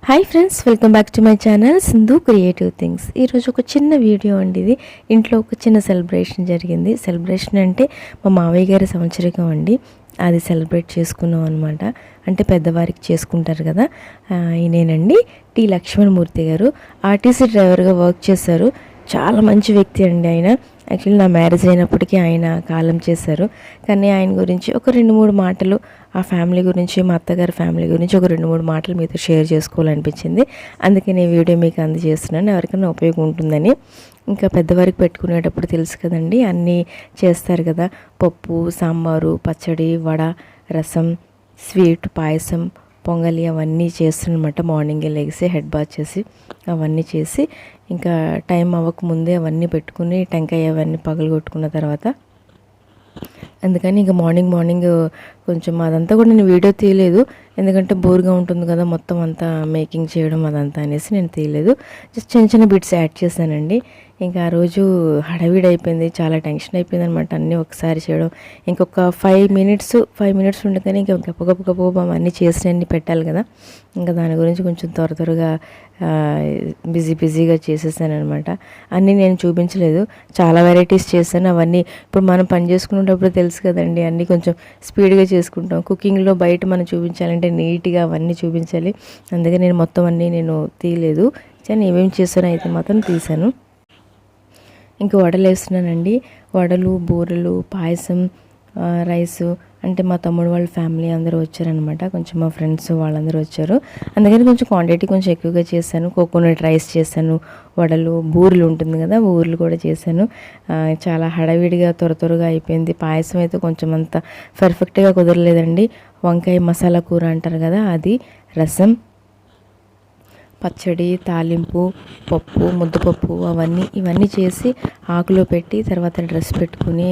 Hi friends, welcome back to my channel Sindhu creative things. ఈరోజు ఒక చిన్న వీడియో అండి. ఇది ఇంట్లో ఒక చిన్న సెలబ్రేషన్ జరిగింది. సెలబ్రేషన్ అంటే మా మావయ్య గారి సంవత్సరికం అండి. అది సెలబ్రేట్ చేసుకున్నాం అనమాట. అంటే పెద్దవారికి చేసుకుంటారు కదా. ఈయనేనండి టి లక్ష్మణమూర్తి గారు. ఆర్టీసీ డ్రైవర్గా వర్క్ చేశారు. చాలా మంచి వ్యక్తి అండి ఆయన. యాక్చువల్లీ నా మ్యారేజ్ అయినప్పటికీ ఆయన కాలం చేశారు. కానీ ఆయన గురించి ఒక 2-3 మాటలు, ఆ ఫ్యామిలీ గురించి, మా అత్తగారి ఫ్యామిలీ గురించి ఒక 2-3 మాటలు మీతో షేర్ చేసుకోవాలనిపించింది. అందుకే నేను వీడియో మీకు అందజేస్తున్నాను, ఎవరికైనా ఉపయోగం ఉంటుందని. ఇంకా పెద్దవారికి పెట్టుకునేటప్పుడు తెలుసు కదండి, అన్నీ చేస్తారు కదా. పప్పు, సాంబారు, పచ్చడి, వడ, రసం, స్వీట్, పాయసం, పొంగలి అవన్నీ చేస్తున్నమాట. మార్నింగే లెగిసి హెడ్ బాత్ చేసి అవన్నీ చేసి ఇంకా టైం అవ్వకముందే అవన్నీ పెట్టుకుని టెంకాయ అవన్నీ పగలగొట్టుకున్న తర్వాత, అందుకని ఇంకా మార్నింగ్ కొంచెం అదంతా కూడా నేను వీడియో తీయలేదు. ఎందుకంటే బోర్గా ఉంటుంది కదా మొత్తం అంతా మేకింగ్ చేయడం అదంతా అనేసి నేను తీయలేదు. జస్ట్ చిన్న బిట్స్ యాడ్ చేశానండి. ఇంకా ఆ రోజు హడావిడి అయిపోయింది, చాలా టెన్షన్ అయిపోయింది అనమాట. అన్నీ ఒకసారి చేయడం, ఇంకొక 5 మినిట్స్ ఉండగానే ఇంకా గప్ప అన్నీ చేసినవన్నీ పెట్టాలి కదా. ఇంకా దాని గురించి కొంచెం త్వరగా బిజీగా చేసేసాను అనమాట. అన్నీ నేను చూపించలేదు, చాలా వెరైటీస్ చేశాను. అవన్నీ ఇప్పుడు మనం పని చేసుకునేటప్పుడు తెలుసు కదండి, అన్నీ కొంచెం స్పీడ్గా చేసుకుంటాం. కుకింగ్లో బయట మనం చూపించాలంటే నీట్గా అవన్నీ చూపించాలి. అందుకే నేను మొత్తం అన్నీ నేను తీయలేదు. కానీ ఏమేమి చేశానో అయితే మాత్రం తీశాను. ఇంకా వడలు వేస్తున్నానండి. వడలు, బూరెలు, పాయసం, రైసు. అంటే మా తమ్ముడు వాళ్ళ ఫ్యామిలీ అందరూ వచ్చారనమాట. కొంచెం మా ఫ్రెండ్స్ వాళ్ళందరూ వచ్చారు. అందుకని కొంచెం క్వాంటిటీ కొంచెం ఎక్కువగా చేశాను. కోకోనట్ రైస్ చేశాను, వడలు, బూరెలు ఉంటుంది కదా, బూరెలు కూడా చేశాను. చాలా హడావిడిగా త్వరగా అయిపోయింది. పాయసం అయితే కొంచెం అంత పర్ఫెక్ట్గా కుదరలేదండి. వంకాయ మసాలా కూర అంటారు కదా అది, రసం, పచ్చడి, తాలింపు, పప్పు, ముద్దపప్పు ఇవన్నీ చేసి ఆకులో పెట్టి తర్వాత డ్రెస్ పెట్టుకుని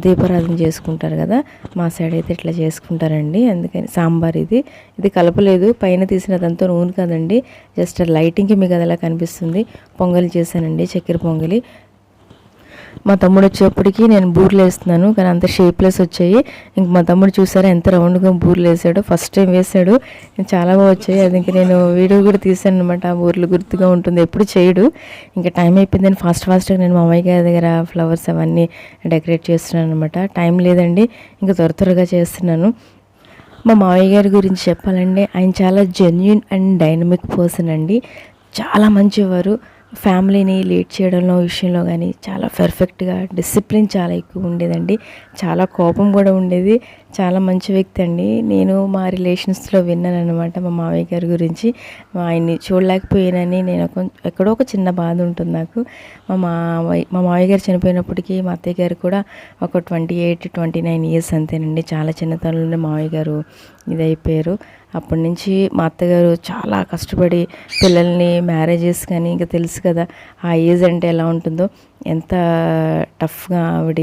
దీపారాధన చేసుకుంటారు కదా. మా సైడ్ అయితే ఇట్లా చేసుకుంటారండి. అందుకని సాంబార్ ఇది కలపలేదు. పైన తీసినదంతా నూనె కదండి, జస్ట్ లైటింగ్కి మీకు అలా కనిపిస్తుంది. పొంగలి చేశానండి, చక్కెర పొంగలి. మా తమ్ముడు వచ్చేప్పటికి నేను బూరెలు వేస్తున్నాను, కానీ అంత షేప్లెస్ వచ్చాయి. ఇంక మా తమ్ముడు చూసారా ఎంత రౌండ్గా బూరెలు వేసాడు. ఫస్ట్ టైం వేసాడు, చాలా బాగా వచ్చాయి. అది ఇంక నేను వీడియో కూడా తీసాను అనమాట. ఆ బూరెలు గుర్తుగా ఉంటుంది, ఎప్పుడు చేయడు. ఇంకా టైం అయిపోయిందని ఫాస్ట్గా నేను మా అమ్మాయి గారి దగ్గర ఫ్లవర్స్ అవన్నీ డెకరేట్ చేస్తున్నాను అనమాట. టైం లేదండి, ఇంకా త్వరగా చేస్తున్నాను. మా మావయ్య గారి గురించి చెప్పాలంటే, ఆయన చాలా జెన్యూన్ అండ్ డైనమిక్ పర్సన్ అండి. చాలా మంచివారు. ఫ్యామిలీని లీడ్ చేయడంలో విషయంలో కానీ చాలా పర్ఫెక్ట్గా, డిసిప్లిన్ చాలా ఎక్కువ ఉండేదండి. చాలా కోపం కూడా ఉండేది. చాలా మంచి వ్యక్తి అండి. నేను మా రిలేషన్స్లో విన్నాను అనమాట మా మావయ్య గారి గురించి. ఆయన్ని చూడలేకపోయానని నేను ఎక్కడో ఒక చిన్న బాధ ఉంటుంది నాకు. మా మావయ్య గారు చనిపోయినప్పటికీ మా అత్తయ్య గారు కూడా ఒక 28-29 ఇయర్స్ అంతేనండి. చాలా చిన్నతనంలోనే మావయ్య గారు ఇదైపోయారు. అప్పటి నుంచి మా అత్తగారు చాలా కష్టపడి పిల్లల్ని, మ్యారేజెస్ కానీ ఇంకా తెలుసు కదా ఆ ఏజ్ అంటే ఎలా ఉంటుందో, ఎంత టఫ్గా ఆవిడ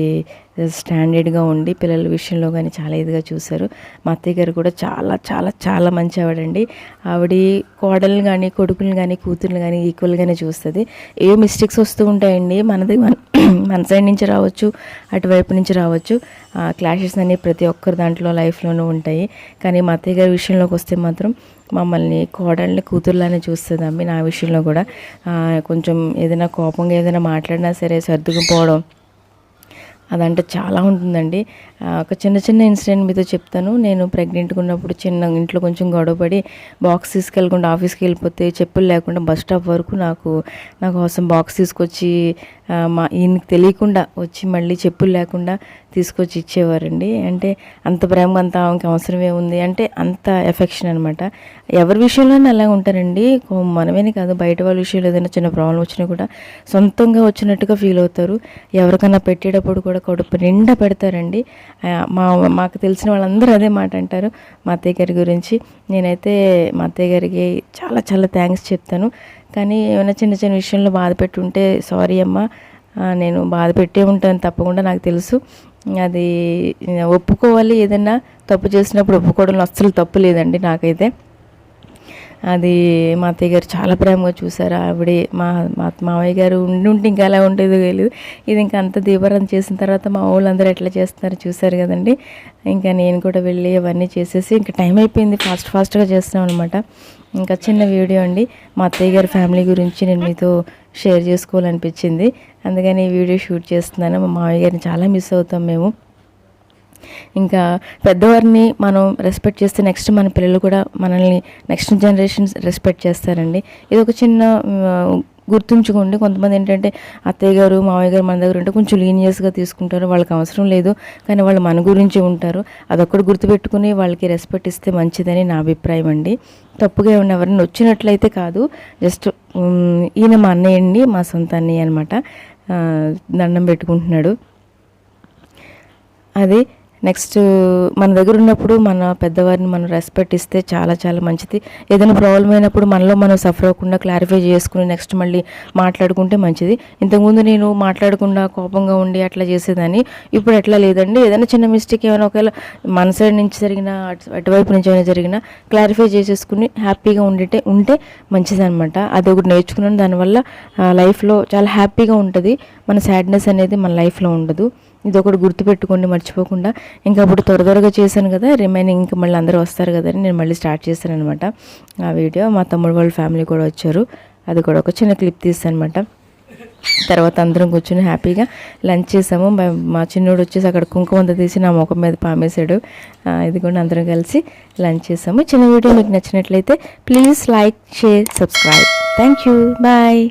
స్టాండర్డ్గా ఉండి పిల్లల విషయంలో కానీ చాలా ఇదిగా చూశారు. మా అత్తయ్య గారు కూడా చాలా చాలా చాలా మంచి ఆవిడండి. ఆవిడ కోడల్ని కానీ, కొడుకుని కానీ, కూతుర్ని కానీ ఈక్వల్గానే చూస్తుంది. ఏ మిస్టేక్స్ వస్తూ ఉంటాయండి, మన సైడ్ నుంచి రావచ్చు, అటువైపు నుంచి రావచ్చు. క్లాషెస్ అన్నీ ప్రతి ఒక్కరి దాంట్లో లైఫ్లోనూ ఉంటాయి. కానీ మా అత్తయ్య గారి విషయంలోకి వస్తే మాత్రం మమ్మల్ని కోడల్ని కూతుర్లానే చూస్తుంది అమ్మి. నా విషయంలో కూడా కొంచెం ఏదైనా కోపంగా ఏదైనా మాట్లాడినా సరే సర్దుకుపోవడం అదంటే చాలా ఉంటుందండి. ఒక చిన్న ఇన్సిడెంట్ మీతో చెప్తాను. నేను ప్రెగ్నెంట్గా ఉన్నప్పుడు ఇంట్లో కొంచెం గొడవపడి బాక్స్ తీసుకెళ్ళకుండా ఆఫీస్కి వెళ్ళిపోతే చెప్పులు లేకుండా బస్ స్టాప్ వరకు నా కోసం బాక్స్ తీసుకొచ్చి ఈయనకి తెలియకుండా వచ్చి మళ్ళీ చెప్పులు లేకుండా తీసుకొచ్చి ఇచ్చేవారండి. అంటే అంత ప్రేమ, అంత ఆమెకి అవసరమే ఉంది అంటే అంత ఎఫెక్షన్ అనమాట. ఎవరి విషయంలోనే అలా ఉంటారండి. మనమేనే కాదు, బయట వాళ్ళ విషయంలో ఏదైనా చిన్న ప్రాబ్లం వచ్చినా కూడా సొంతంగా వచ్చినట్టుగా ఫీల్ అవుతారు. ఎవరికైనా పెట్టేటప్పుడు కూడా కడుపు నిండా పెడతారండి. మాకు తెలిసిన వాళ్ళందరూ అదే మాట అంటారు మా అత్తయ్య గారి గురించి. నేనైతే మా అత్తయ్య గారికి చాలా చాలా థ్యాంక్స్ చెప్తాను. కానీ ఏమైనా చిన్న విషయంలో బాధ పెట్టుంటే సారీ అమ్మ, నేను బాధ పెట్టే ఉంటాను తప్పకుండా, నాకు తెలుసు. అది ఒప్పుకోవాలి. ఏదైనా తప్పు చేసినప్పుడు ఒప్పుకోవడంలో అస్సలు తప్పు లేదండి నాకైతే. అది మా అత్తయ్య గారు చాలా ప్రేమగా చూసారు. ఆవిడే మా మావయ్య గారు ఉండి ఇంకా ఎలా ఉండేదో తెలియదు. ఇది ఇంకా అంత దీపారాధన చేసిన తర్వాత మా వాళ్ళందరూ ఎట్లా చేస్తున్నారో చూసారు కదండి. ఇంకా నేను కూడా వెళ్ళి అవన్నీ చేసేసి ఇంకా టైం అయిపోయింది, ఫాస్ట్గా చేస్తున్నాం అనమాట. ఇంకా చిన్న వీడియో అండి, మా అత్తయ్య గారి ఫ్యామిలీ గురించి నేను మీతో షేర్ చేసుకోవాలనిపించింది, అందుకని ఈ వీడియో షూట్ చేస్తున్నాను. మా మామయ్య గారిని చాలా మిస్ అవుతాం మేము. ఇంకా పెద్దవారిని మనం రెస్పెక్ట్ చేస్తే నెక్స్ట్ మన పిల్లలు కూడా మనల్ని నెక్స్ట్ జనరేషన్స్ రెస్పెక్ట్ చేస్తారండి. ఇది ఒక చిన్న గుర్తుంచుకోండి. కొంతమంది ఏంటంటే అత్తయ్య గారు మామయ్య గారు మన దగ్గర ఉంటే కొంచెం లీనియస్గా తీసుకుంటారు, వాళ్ళకి అవసరం లేదు, కానీ వాళ్ళు మన గురించి ఉంటారు. అదొక్కటి గుర్తుపెట్టుకుని వాళ్ళకి రెస్పెక్ట్ ఇస్తే మంచిదని నా అభిప్రాయం అండి. తప్పుగా ఏమన్నా ఎవరైనా వచ్చినట్లయితే కాదు, జస్ట్ ఈయన మా అన్నయ్య అండి, మా సొంత అన్నయ్య అనమాట. దండం పెట్టుకుంటున్నాడు. అది నెక్స్ట్ మన దగ్గర ఉన్నప్పుడు మన పెద్దవారిని మనం రెస్పెక్ట్ ఇస్తే చాలా చాలా మంచిది. ఏదైనా ప్రాబ్లం అయినప్పుడు మనలో మనం సఫర్ అవ్వకుండా క్లారిఫై చేసుకుని నెక్స్ట్ మళ్ళీ మాట్లాడుకుంటే మంచిది. ఇంతకుముందు నేను మాట్లాడకుండా కోపంగా ఉండి అట్లా చేసేదాన్ని, ఇప్పుడు ఎట్లా లేదండి. ఏదైనా చిన్న మిస్టేక్ ఏమైనా ఒకవేళ మన సైడ్ నుంచి జరిగినా అటువైపు నుంచి ఏమైనా జరిగినా క్లారిఫై చేసేసుకుని హ్యాపీగా ఉంటే మంచిదన్నమాట. అది ఒకటి నేర్చుకున్నాను. దానివల్ల లైఫ్లో చాలా హ్యాపీగా ఉంటుంది, మన సాడ్నెస్ అనేది మన లైఫ్లో ఉండదు. ఇది ఒకటి గుర్తుపెట్టుకోండి మర్చిపోకుండా. ఇంకా అప్పుడు త్వరగా చేశాను కదా, రిమైనింగ్ ఇంకా మళ్ళీ అందరూ వస్తారు కదా అని నేను మళ్ళీ స్టార్ట్ చేశాను అనమాట ఆ వీడియో. మా తమ్ముడు వాళ్ళ ఫ్యామిలీ కూడా వచ్చారు, అది కూడా ఒక చిన్న క్లిప్ తీస్తాను అనమాట. తర్వాత అందరం కూర్చొని హ్యాపీగా లంచ్ చేసాము. మా చిన్నోడు వచ్చేసి అక్కడ కుంకుమంత తీసి నా ముఖం మీద పామేశాడు. ఇది కూడా అందరం కలిసి లంచ్ చేసాము. చిన్న వీడియో మీకు నచ్చినట్లయితే please like, share, subscribe. Thank you, bye.